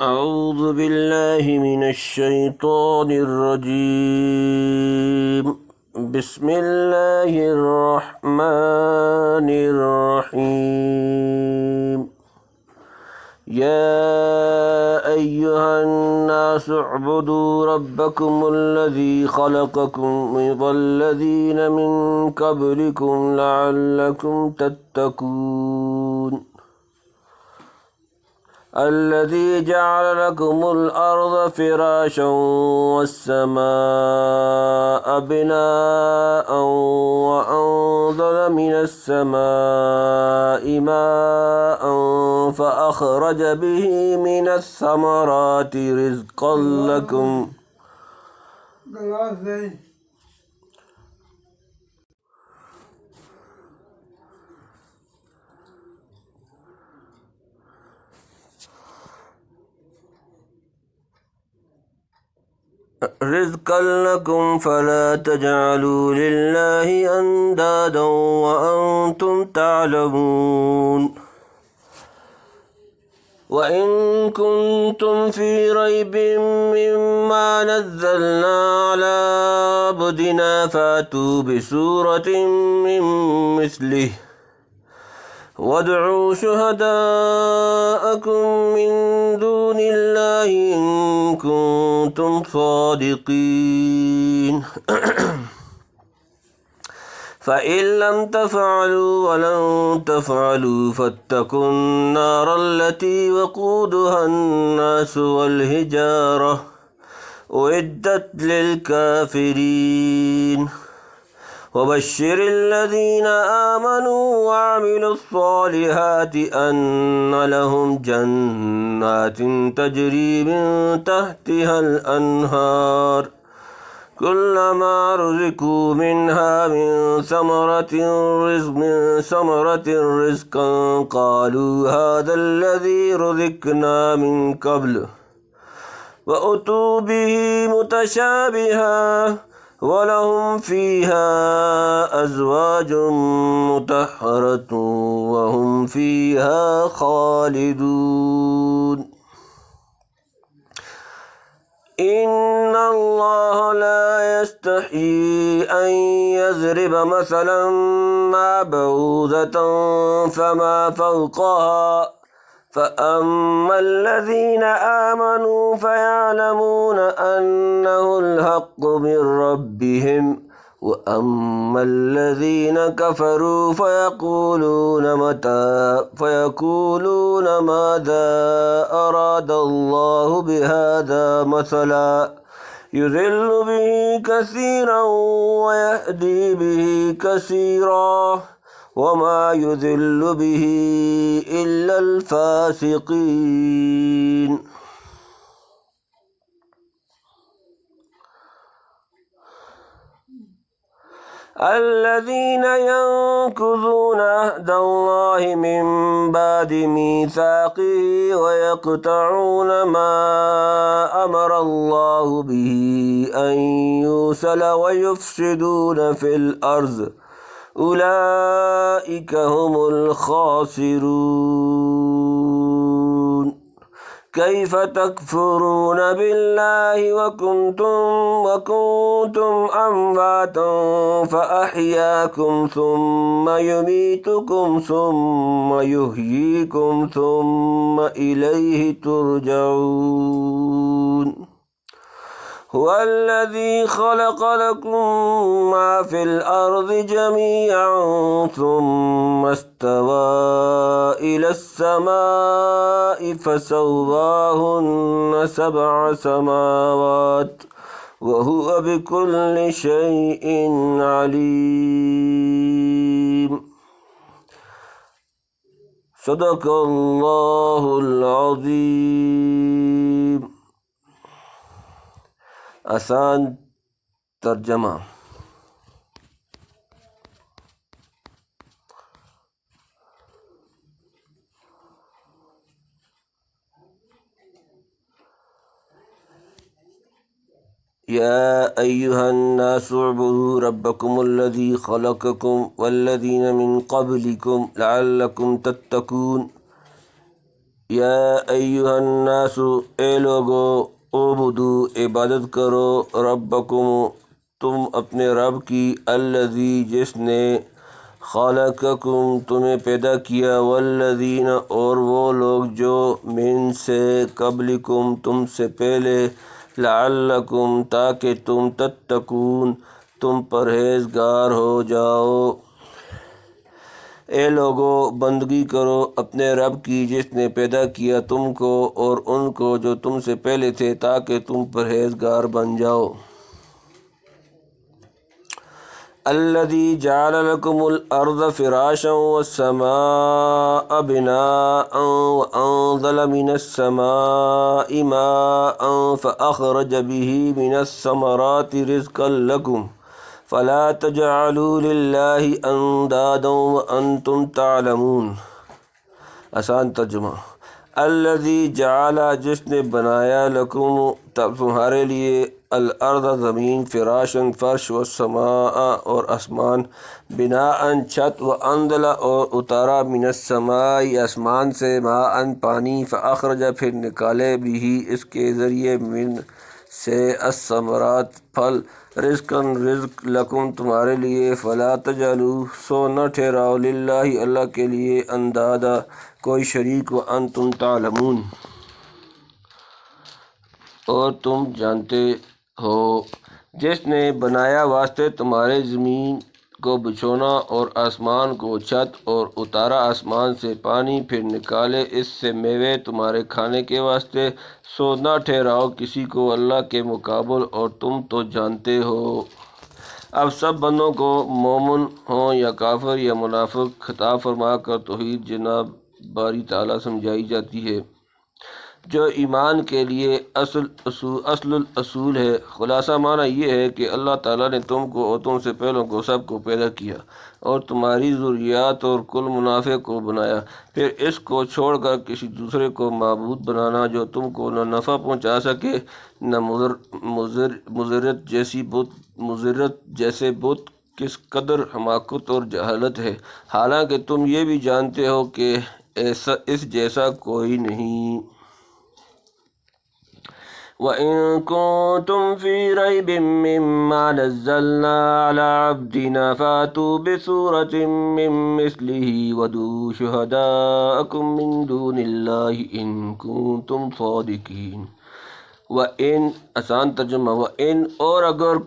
أعوذ بالله من الشيطان الرجيم. بسم الله الرحمن الرحيم. يا أيها الناس اعبدوا ربكم الذي خلقكم والذين من قبلكم لعلكم تتقون. الذي جعل لكم الأرض فراشا والسماء بناء وأنزل من السماء ماء فأخرج به من الثمرات رزقا لكم. رزقا لكم فلا تجعلوا لله أندادا وأنتم تعلمون. وإن كنتم في ريب مما نزلنا على عبدنا فأتوا بسورة من مثله وادعوا شهداءكم من دون الله إن كنتم صادقين. فإن لم تفعلوا ولن تفعلوا فاتقوا النار التي وقودها الناس والحجارة أعدت للكافرين. وبشر الذين آمنوا وعملوا الصالحات أن لهم جنات تجري من تحتها الأنهار كلما رزقوا منها من ثمرة رزقا قالوا هذا الذي رزقنا من قبل وأتوا به متشابها ولهم فيها أزواج مطهرة وهم فيها خالدون. إن الله لا يستحيي أن يضرب مثلا ما بعوضة فما فوقها فأما الذين آمنوا فيعلمون أنه الحق من ربهم وأما الذين كفروا فيقولون ماذا أراد الله بهذا مثلا يضل به كثيرا ويهدي به كثيرا وما يضل به إلا الفاسقين. الذين ينقضون عهد الله من بعد ميثاقه ويقطعون ما أمر الله به أن يوصل ويفسدون في الأرض أولئك هم الخاسرون. كيف تكفرون بالله وكنتم أمواتا فأحياكم ثم يميتكم ثم يحييكم ثم إليه ترجعون. هو الذي خلق لكم ما في الأرض جميعا ثم استوى إلى السماء فسواهن 7 سماوات وهو بكل شيء عليم. صدق الله العظيم. آسان ترجمہ. يا أيها الناس اعبدوا ربكم الذي خلقكم والذين من قبلكم لعلكم تتقون. یا ایہا الناس، اے لوگو، اعبدو، عبادت کرو، ربکم، تم اپنے رب کی، الذی، جس نے، خلقکم، تمہیں پیدا کیا، والذین، اور وہ لوگ جو، من، سے، قبلکم، تم سے پہلے، لعلکم، تاکہ تم، تتقون، تم پرہیزگار ہو جاؤ۔ اے لوگو، بندگی کرو اپنے رب کی جس نے پیدا کیا تم کو اور ان کو جو تم سے پہلے تھے، تاکہ تم پرہیزگار بن جاؤ۔ الذی جعل لکم الارض فراشا والسماء بناء وانزل من السماء ماء فاخرج به من الثمرات رزقا لکم فلا تجعلوا للہ اندادا وانتم تعلمون۔ آسان ترجمہ: الذی جعل، جس نے بنایا، لکم، تمہارے لیے، الارض، زمین، فراشاً، فرش، والسماء، اور آسمان، بناءً، چھت، وانزل، اور اتارا، من السماء، آسمان سے، ماءً، پانی، فاخرج، پھر نکالے، بھی، اس کے ذریعے، من، سے، الثمرات، پھل، رزقاً، رزق، لکم، تمہارے لیے، فلا تجعلوا، سو نہ ٹھہراؤ، للہ، اللہ کے لیے، اندادا، کوئی شریک، وانتم تعلمون، اور تم جانتے ہو۔ جس نے بنایا واسطے تمہارے زمین کو بچھونا اور آسمان کو چھت، اور اتارا آسمان سے پانی، پھر نکالے اس سے میوے تمہارے کھانے کے واسطے، سو نہ ٹھہراؤ کسی کو اللہ کے مقابل، اور تم تو جانتے ہو۔ اب سب بندوں کو، مومن ہوں یا کافر یا منافق، خطاب فرما کر توحید جناب باری تعالیٰ سمجھائی جاتی ہے، جو ایمان کے لیے اصل الاصول ہے۔ خلاصہ معنی یہ ہے کہ اللہ تعالیٰ نے تم کو اور تم سے پہلوں کو سب کو پیدا کیا، اور تمہاری ذریات اور کل منافع کو بنایا، پھر اس کو چھوڑ کر کسی دوسرے کو معبود بنانا جو تم کو نہ نفع پہنچا سکے نہ مضرت جیسے بت، کس قدر حماقت اور جہالت ہے، حالانکہ تم یہ بھی جانتے ہو کہ اس جیسا کوئی نہیں۔ وَإِن كُنتُمْ فِي رَيْبٍ مِّمَّا نَزَّلْنَا عَلَىٰ عَبْدِنَا فَأْتُوا بِسُورَةٍ مِّن مِّثْلِهِ وَادْعُوا شُهَدَاءَكُم مِّن دُونِ اللَّهِ إِن كُنتُمْ صَادِقِينَ۔ وَإِن، آسان ترجمہ: وَإِن، اور اگر،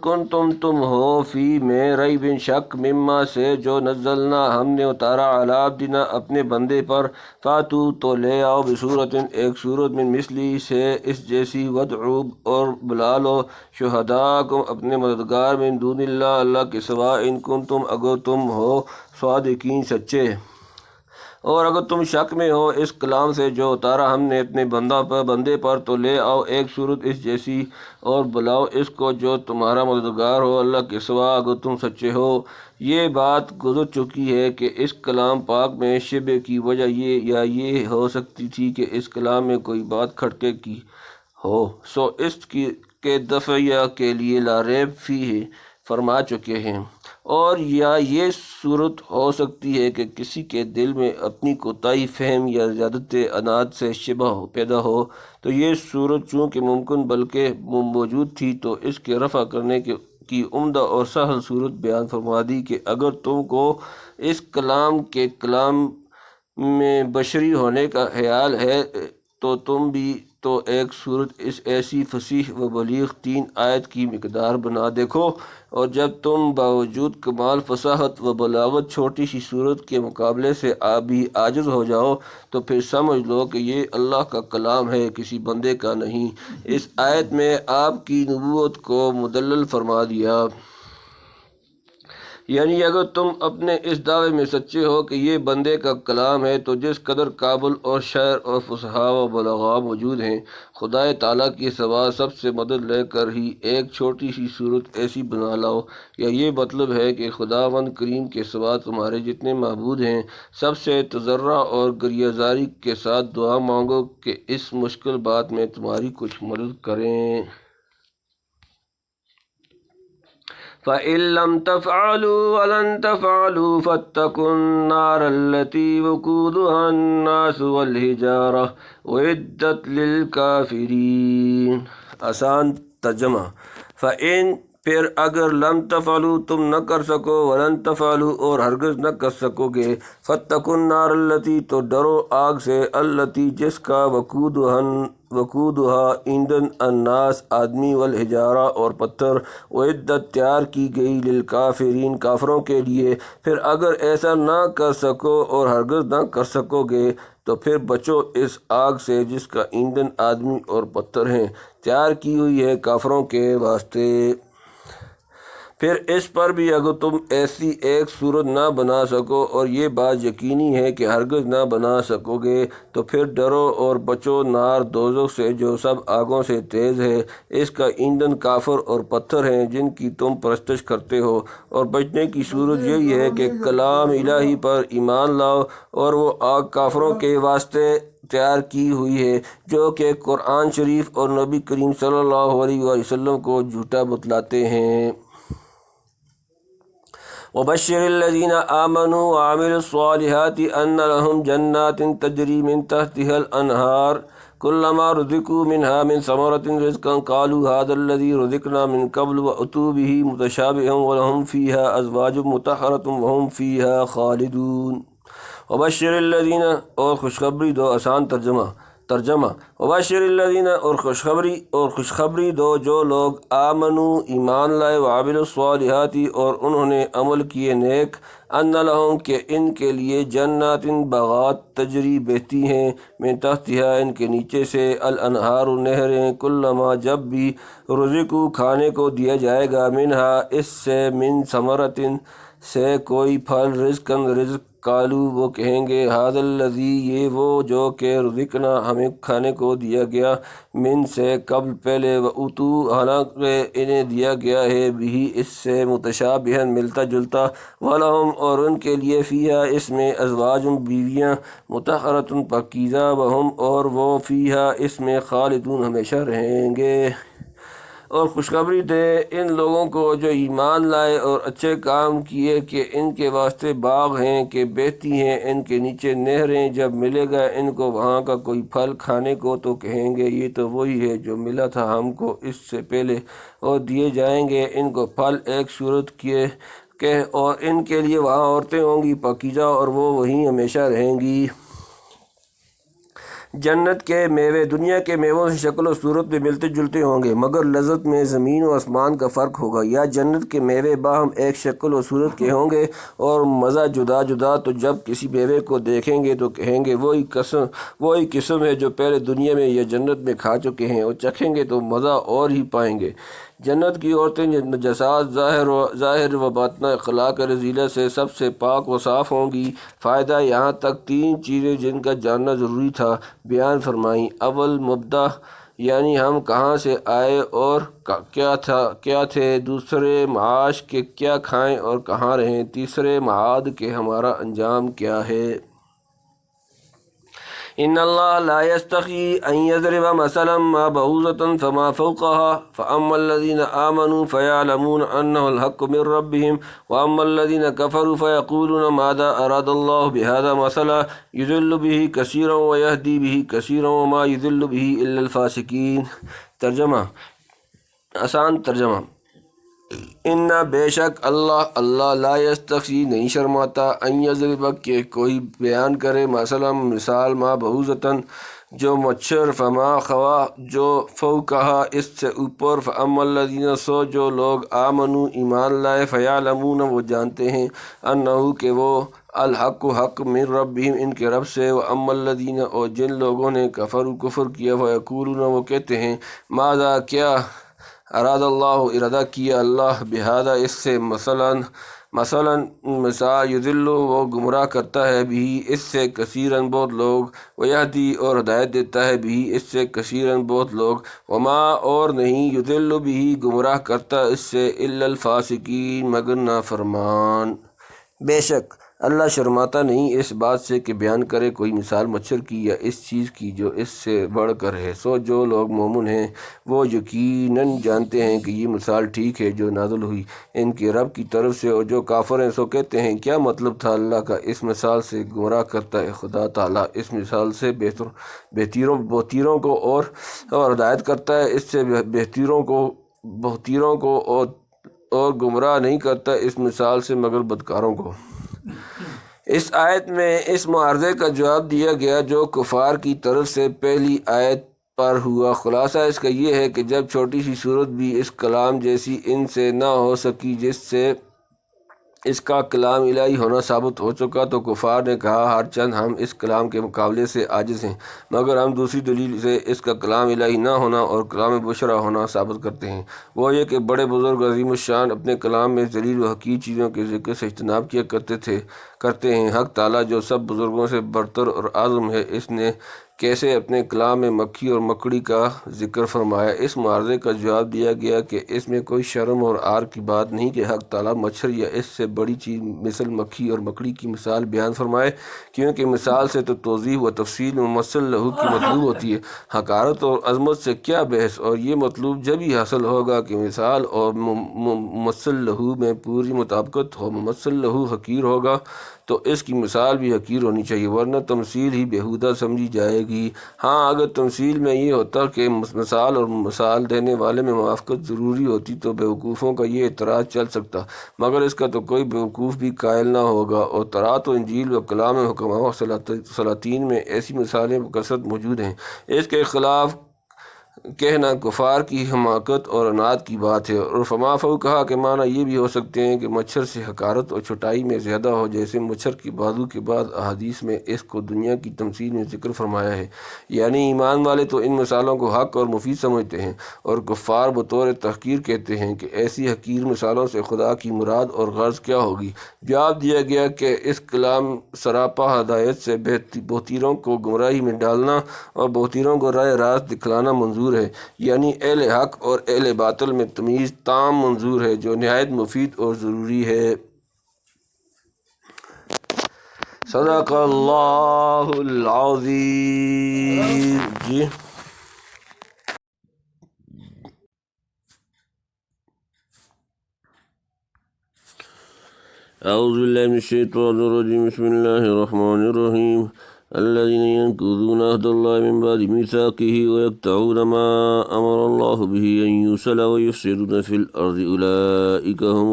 تم ہو، فی، میں، ریب، شک، مما، سے، جو، نزلنا، ہم نے اتارا، علی عبدنا، اپنے بندے پر، فاتو، تو لے آؤ، بصورت، ایک صورت، من مثلی، سے، اس جیسی، ودعو، اور بلا لو، شہداءکم، اپنے مددگار، من دون اللہ، اللہ کے سوا، ان کنتم، اگر تم ہو، صادقین، سچے۔ اور اگر تم شک میں ہو اس کلام سے جو اتارا ہم نے اپنے بندے پر، تو لے آؤ ایک صورت اس جیسی، اور بلاؤ اس کو جو تمہارا مددگار ہو اللہ کے سوا، اگر تم سچے ہو۔ یہ بات گزر چکی ہے کہ اس کلام پاک میں شبہ کی وجہ یہ ہو سکتی تھی کہ اس کلام میں کوئی بات کھٹکے کی ہو، سو اس کے دفعہ کے لیے لا ریب فیہ فرما چکے ہیں، اور یا یہ صورت ہو سکتی ہے کہ کسی کے دل میں اپنی کوتاہی فہم یا زیادت عناد سے شبہ پیدا ہو، تو یہ صورت چونکہ ممکن بلکہ موجود تھی، تو اس کے رفع کرنے کی عمدہ اور سہل صورت بیان فرما دی کہ اگر تم کو اس کلام کے کلام میں بشری ہونے کا خیال ہے تو تم بھی تو ایک صورت اس ایسی فصیح و بلیغ 3 آیت کی مقدار بنا دیکھو، اور جب تم باوجود کمال فصاحت و بلاغت چھوٹی سی صورت کے مقابلے سے بھی عاجز ہو جاؤ، تو پھر سمجھ لو کہ یہ اللہ کا کلام ہے، کسی بندے کا نہیں۔ اس آیت میں آپ کی نبوت کو مدلل فرما دیا، یعنی اگر تم اپنے اس دعوے میں سچے ہو کہ یہ بندے کا کلام ہے، تو جس قدر قابل اور شاعر اور فصحاء و بلغاء موجود ہیں، خدا تعالیٰ کی سوا سب سے مدد لے کر ہی ایک چھوٹی سی صورت ایسی بنا لاؤ، یا یہ مطلب ہے کہ خداوند کریم کے سوا تمہارے جتنے معبود ہیں سب سے تضرع اور گریہ زاری کے ساتھ دعا مانگو کہ اس مشکل بات میں تمہاری کچھ مدد کریں۔ فَإِن لَّمْ تَفْعَلُوا وَلَن تَفْعَلُوا فَاتَّقُوا النَّارَ الَّتِي وَقُودُهَا النَّاسُ وَالْحِجَارَةُ أُعِدَّتْ لِلْكَافِرِينَ۔ آسان ترجمہ۔ فَإِن پھر اگر لم تفعلوا تم نہ کر سکو، ولن تفعلوا اور ہرگز نہ کر سکو گے، فاتقوا النار التی تو ڈرو آگ سے، التی جس کا وقودها ایندھن الناس آدمی، والحجارہ اور پتھر، اعدت تیار کی گئی، للکافرین کافروں کے لیے۔ پھر اگر ایسا نہ کر سکو اور ہرگز نہ کر سکو گے تو پھر بچو اس آگ سے جس کا ایندھن آدمی اور پتھر ہیں، تیار کی ہوئی ہے کافروں کے واسطے۔ پھر اس پر بھی اگر تم ایسی ایک صورت نہ بنا سکو اور یہ بات یقینی ہے کہ ہرگز نہ بنا سکو گے تو پھر ڈرو اور بچو نار دوزخ سے جو سب آگوں سے تیز ہے، اس کا ایندھن کافر اور پتھر ہیں جن کی تم پرستش کرتے ہو۔ اور بچنے کی صورت یہی ہے کہ کلام الہی پر ایمان لاؤ، اور وہ آگ کافروں کے واسطے تیار کی ہوئی ہے جو کہ قرآن شریف اور نبی کریم صلی اللہ علیہ وسلم کو جھوٹا بتلاتے ہیں۔ وَبَشِّرِ الَّذِينَ آمَنُوا وَعَمِلُوا الصَّالِحَاتِ أَنَّ لَهُمْ جَنَّاتٍ تَجْرِي مِن تَحْتِهَا الْأَنْهَارُ كُلَّمَا رُزِقُوا مِنْهَا مِن ثَمَرَةٍ رِزْقًا قَالُوا هَٰذَا الَّذِي رُزِقْنَا مِن قَبْلُ وَأُتُوا بِهِ مُتَشَابِهًا وَلَهُمْ فِيهَا أَزْوَاجٌ مُطَهَّرَةٌ وَهُمْ فِيهَا خَالِدُونَ۔ وَبَشِّرِ الَّذِينَ اور خوشخبری دو، آسان ترجمہ۔ وَبَشِّرِ الَّذِينَ اور خوشخبری دو جو لوگ آمنوا ایمان لائے، وعملوا الصالحات اور انہوں نے عمل کیے نیک، ان لہم کہ ان کے لیے جنات باغات، تجری بہتی ہیں، من تحتہا ان کے نیچے سے، الانہار نہریں، کلما جب بھی، رزقوا کھانے کو دیا جائے گا، منہا اس سے، من ثمرۃ سے کوئی پھل، رزقاً رزق، قالوا وہ کہیں گے، ھذا الذی یہ وہ جو کہ رزقنا ہمیں کھانے کو دیا گیا، من سے قبل پہلے، واتوا حالانکہ انہیں دیا گیا ہے، بھی اس سے، متشابہاً ملتا جلتا، ولہم اور ان کے لیے، فیہا اس میں، ازواج بیویاں، مطہرۃ پاکیزہ، وہم اور وہ، فیہا اس میں، خالدون ہمیشہ رہیں گے۔ اور خوشخبری دے ان لوگوں کو جو ایمان لائے اور اچھے کام کیے کہ ان کے واسطے باغ ہیں کہ بہتی ہیں ان کے نیچے نہریں، جب ملے گا ان کو وہاں کا کوئی پھل کھانے کو تو کہیں گے یہ تو وہی ہے جو ملا تھا ہم کو اس سے پہلے، اور دیے جائیں گے ان کو پھل ایک صورت کے، اور ان کے لیے وہاں عورتیں ہوں گی پاکیزہ اور وہ وہیں ہمیشہ رہیں گی۔ جنت کے میوے دنیا کے میووں سے شکل و صورت میں ملتے جلتے ہوں گے، مگر لذت میں زمین و آسمان کا فرق ہوگا۔ یا جنت کے میوے باہم ایک شکل و صورت کے ہوں گے اور مزہ جدا جدا، تو جب کسی میوے کو دیکھیں گے تو کہیں گے وہی قسم ہے جو پہلے دنیا میں یا جنت میں کھا چکے ہیں، اور چکھیں گے تو مزہ اور ہی پائیں گے۔ جنت کی عورتیں نجاسات ظاہر و باطنہ اخلاق رذیلہ سے سب سے پاک و صاف ہوں گی۔ فائدہ یہاں تک تین چیزیں جن کا جاننا ضروری تھا بیان فرمائیں۔ اول مبدأ یعنی ہم کہاں سے آئے اور کیا تھے، دوسرے معاش کہ کیا کھائیں اور کہاں رہیں، تیسرے معاد کہ ہمارا انجام کیا ہے۔ ان اللہ لا یستحیی ان یضرب مثلا ما بعوضۃ فما فوقها فاما الذین آمنوا فیعلمون انہ الحق من ربهم واما الذین کفروا فیقولون ماذا اراد اللہ بہذا مثلا یضل به کثیرا ویہدی به کثیرا وما یضل به الا الفاسقین۔ ترجمہ، آسان ترجمہ۔ ان بے شک اللہ لا یستحیی نہیں شرماتا، ان یضرب کہ کوئی بیان کرے، مثلا مثال، ما بعوضۃ جو مچھر، فما خوا جو فوقہا اس سے اوپر، فاما الذین سو جو لوگ، آمنوا ایمان لائے، فیعلمون وہ جانتے ہیں، انہ کہ وہ، الحق حق، من ربہم ان کے رب سے، واما الذین اور جن لوگوں نے کفروا کفر کیا، فیقولون وہ کہتے ہیں، ماذا کیا، اراد اللہ ارادہ کیا اللہ، بہذا اس سے، مثلا مثال، یضل وہ گمراہ کرتا ہے، بھی اس سے، کثیراً بہت لوگ، ویہدی اور ہدایت دیتا ہے، بھی اس سے، کثیراً بہت لوگ، وما اور نہیں، یضل بھی گمراہ کرتا اس سے، الا الفاسقین مگر نافرمان۔ بے شک اللہ شرماتا نہیں اس بات سے کہ بیان کرے کوئی مثال مچھر کی یا اس چیز کی جو اس سے بڑھ کر ہے۔ سو جو لوگ مومن ہیں وہ یقیناً جانتے ہیں کہ یہ مثال ٹھیک ہے جو نازل ہوئی ان کے رب کی طرف سے، اور جو کافر ہیں سو کہتے ہیں کیا مطلب تھا اللہ کا، اس مثال سے گمراہ کرتا ہے خدا تعالیٰ اس مثال سے بہتیروں کو اور ہدایت کرتا ہے اس سے بہتیروں کو اور گمراہ نہیں کرتا اس مثال سے مگر بدکاروں کو۔ اس آیت میں اس معارضے کا جواب دیا گیا جو کفار کی طرف سے پہلی آیت پر ہوا۔ خلاصہ اس کا یہ ہے کہ جب چھوٹی سی صورت بھی اس کلام جیسی ان سے نہ ہو سکی جس سے اس کا کلام الہی ہونا ثابت ہو چکا، تو کفار نے کہا ہر چند ہم اس کلام کے مقابلے سے عاجز ہیں، مگر ہم دوسری دلیل سے اس کا کلام الہی نہ ہونا اور کلام بشرا ہونا ثابت کرتے ہیں، وہ یہ کہ بڑے بزرگ عظیم الشان اپنے کلام میں ذلیل و حقیر چیزوں کے ذکر سے اجتناب کیا کرتے ہیں۔ حق تعالیٰ جو سب بزرگوں سے برتر اور اعظم ہے، اس نے کیسے اپنے کلام میں مکھی اور مکڑی کا ذکر فرمایا۔ اس معارضے کا جواب دیا گیا کہ اس میں کوئی شرم اور عار کی بات نہیں کہ حق تعالیٰ مچھر یا اس سے بڑی چیز مثل مکھی اور مکڑی کی مثال بیان فرمائے، کیونکہ مثال سے تو توضیح و تفصیل ممثل لہو کی مطلوب ہوتی ہے، حقارت اور عظمت سے کیا بحث، اور یہ مطلوب جب ہی حاصل ہوگا کہ مثال اور ممثل لہو میں پوری مطابقت ہو۔ ممثل لہو حقیر ہوگا تو اس کی مثال بھی حقیر ہونی چاہیے، ورنہ تمثیل ہی بیہودہ سمجھی جائے گی۔ ہاں اگر تمثیل میں یہ ہوتا کہ مثال اور مثال دینے والے میں موافقت ضروری ہوتی تو بیوقوفوں کا یہ اعتراض چل سکتا، مگر اس کا تو کوئی بیوقوف بھی قائل نہ ہوگا، اور تورات و انجیل و کلام حکماء و سلاطین میں ایسی مثالیں بکثرت موجود ہیں۔ اس کے خلاف کہنا کفار کی حماقت اور عناد کی بات ہے۔ اور فما فوقہا کے معنی یہ بھی ہو سکتے ہیں کہ مچھر سے حقارت اور چھوٹائی میں زیادہ ہو، جیسے مچھر کے بازو کے بعد احادیث میں اس کو دنیا کی تمثیل میں ذکر فرمایا ہے، یعنی ایمان والے تو ان مثالوں کو حق اور مفید سمجھتے ہیں، اور کفار بطور تحقیر کہتے ہیں کہ ایسی حقیر مثالوں سے خدا کی مراد اور غرض کیا ہوگی۔ جواب دیا گیا کہ اس کلام سراپا ہدایت سے بہتیروں کو گمراہی میں ڈالنا اور بہتیروں کو راہ راست دکھلانا منظور ہے، یعنی اہل حق اور اہل باطل میں تمیز تام منظور ہے، جو نہایت مفید اور ضروری ہے۔ صدق اللہ العظیم۔ جی اعوذ باللہ من الشیطان الرجیم، بسم اللہ الرحمن الرحیم۔ الذين ينقضون عهد الله من بعد ميثاقه ويقطعون ما أمر الله به أن يوصل ويفسدون في الأرض أولئك هم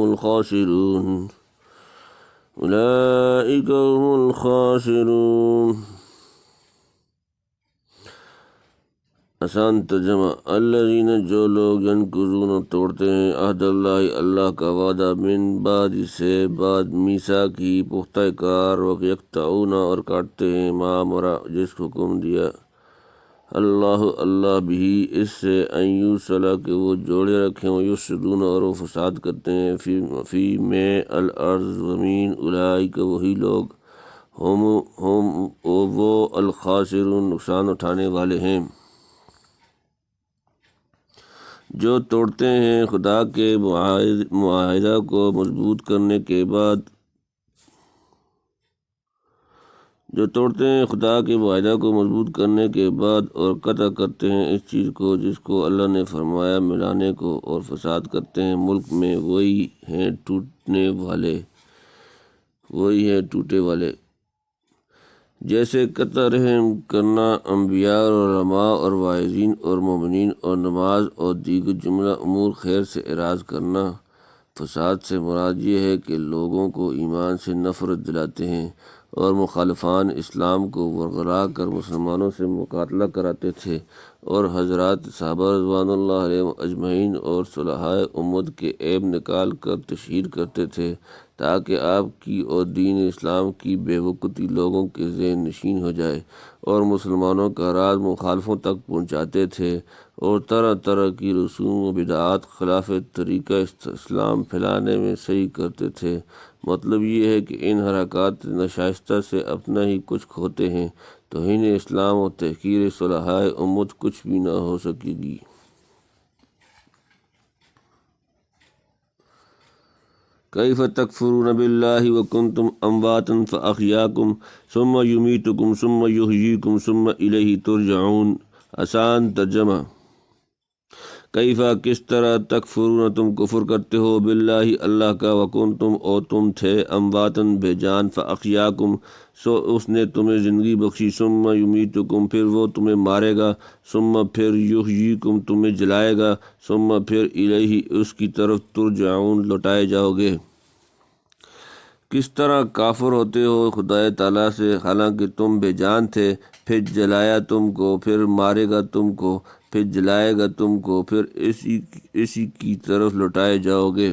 الخاسرون۔ آسان ترجمہ، الذین جو لوگ ینقضون توڑتے ہیں عہد اللہ کا وعدہ، من بعد سے بعد، میثاق ہی پختہ کار، یقطعون اور کاٹتے ہیں، ما امر جس حکم دیا اللہ بھی اس سے، ان یوصل کہ وہ جوڑے رکھیں، ویفسدون اور وہ فساد کرتے ہیں، فی میں الارض زمین، اولئک وہی لوگ، ہم وہ الخاسرون نقصان اٹھانے والے ہیں۔ جو توڑتے ہیں خدا کے معاہدہ کو مضبوط کرنے کے بعد اور قطع کرتے ہیں اس چیز کو جس کو اللہ نے فرمایا ملانے کو، اور فساد کرتے ہیں ملک میں، وہی ہیں ٹوٹے والے۔ جیسے قطع رحم کرنا انبیاء اور علماء اور واعظین اور مومنین اور نماز اور دیگر جملہ امور خیر سے اعراض کرنا۔ فساد سے مراد یہ ہے کہ لوگوں کو ایمان سے نفرت دلاتے ہیں اور مخالفان اسلام کو ورغلا کر مسلمانوں سے مقاتلہ کراتے تھے، اور حضرات صحابہ رضوان اللہ علیہم اجمعین اور صلحائے امت کے عیب نکال کر تشہیر کرتے تھے، تاکہ آپ کی اور دین اسلام کی بے وقتی لوگوں کے ذہن نشین ہو جائے، اور مسلمانوں کا راز مخالفوں تک پہنچاتے تھے، اور طرح طرح کی رسوم و بدعات خلاف طریقہ اسلام پھیلانے میں صحیح کرتے تھے۔ مطلب یہ ہے کہ ان حرکات ناشائستہ سے اپنا ہی کچھ کھوتے ہیں، توہین اسلام اور تحقیر صلحائے امت کچھ بھی نہ ہو سکے گی۔ کیف تکفرون باللہ وکنتم امواتا فاحیاکم ثم یمیتکم ثم یحییکم ثم الیہ ترجعون۔ آسان ترجمہ: کیفا کس طرح تکفرون تم کفر کرتے ہو باللہ اللہ کا، وکنتم اور تم تھے امواتن بے جان، فاحیاکم سو اس نے تمہیں زندگی بخشی، ثم یمیتکم پھر وہ تمہیں مارے گا، ثم پھر یحییکم تمہیں جلائے گا، ثم پھر الیہ اس کی طرف ترجعون لوٹائے جاؤ گے۔ کس طرح کافر ہوتے ہو خدا تعالیٰ سے حالانکہ تم بے جان تھے، پھر جلایا تم کو، پھر مارے گا تم کو، پھر جلائے گا تم کو، پھر اسی کی طرف لوٹائے جاؤ گے۔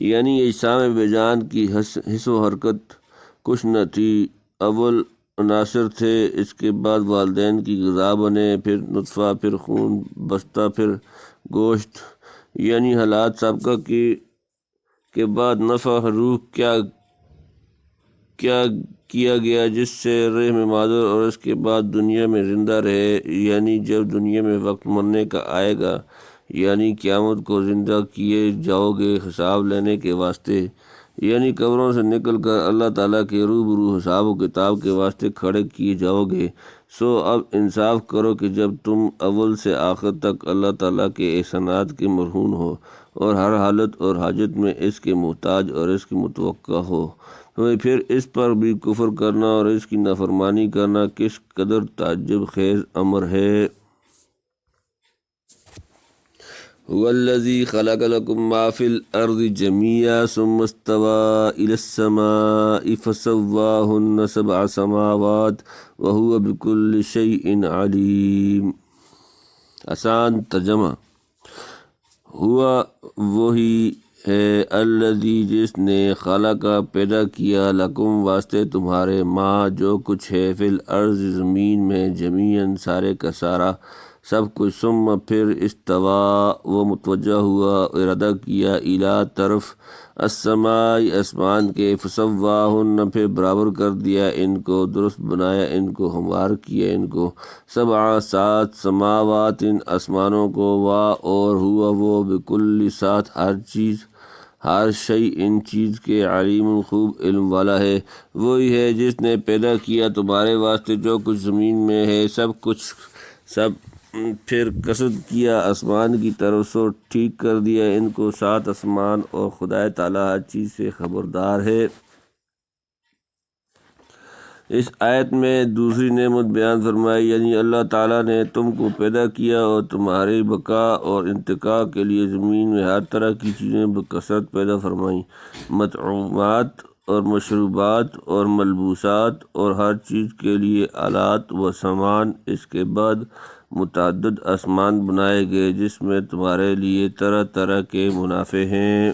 یعنی اجسام بے جان کی حس و حرکت کچھ نہ تھی، اول عناصر تھے، اس کے بعد والدین کی غذا بنے، پھر نطفہ، پھر خون بستہ، پھر گوشت، یعنی حالات سابقہ کے بعد نفخ روح کیا کیا گیا جس سے رحم مادر، اور اس کے بعد دنیا میں زندہ رہے، یعنی جب دنیا میں وقت مرنے کا آئے گا، یعنی قیامت کو زندہ کیے جاؤ گے حساب لینے کے واسطے، یعنی قبروں سے نکل کر اللہ تعالیٰ کے روبرو حساب و کتاب کے واسطے کھڑے کیے جاؤ گے۔ سو اب انصاف کرو کہ جب تم اول سے آخر تک اللہ تعالیٰ کے احسانات کے مرہون ہو اور ہر حالت اور حاجت میں اس کے محتاج اور اس کے متوقع ہو، تو پھر اس پر بھی کفر کرنا اور اس کی نافرمانی کرنا کس قدر تعجب خیز امر ہے۔ هو الذی خلق لکم ما فی الارض جمیعا ثم استوى الی السماء فسواہن سبع سماوات وهو بکل شیء علیم۔ آسان ترجمہ: ہوا وہی ہے، الذی جس نے، خلق پیدا کیا، لکم واسطے تمہارے، ما جو کچھ ہے، فی الارض زمین میں، جمیعاً سارے کا سارا، سب کچھ، ثم پھر استوا وہ متوجہ ہوا، ارادہ کیا، الی طرف، السماء آسمان کے، فسواہن پھر برابر کر دیا ان کو، درست بنایا ان کو، ہموار کیا ان کو، سبع سات سماوات آسمانوں کو، وا اور ہوا وہ، بکل ساتھ ہر چیز، ہر شیء ان چیز کے، علیم خوب علم والا ہے۔ وہی ہے جس نے پیدا کیا تمہارے واسطے جو کچھ زمین میں ہے، سب کچھ، سب پھر قصد کیا آسمان کی طرف، سو ٹھیک کر دیا ان کو سات آسمان، اور خدا تعالیٰ ہر چیز سے خبردار ہے۔ اس آیت میں دوسری نعمت بیان فرمائی، یعنی اللہ تعالیٰ نے تم کو پیدا کیا اور تمہاری بقا اور انتقاء کے لیے زمین میں ہر طرح کی چیزیں بکثرت پیدا فرمائیں، مطعومات اور مشروبات اور ملبوسات اور ہر چیز کے لیے آلات و سامان۔ اس کے بعد متعدد آسمان بنائے گئے جس میں تمہارے لیے طرح طرح کے منافع ہیں۔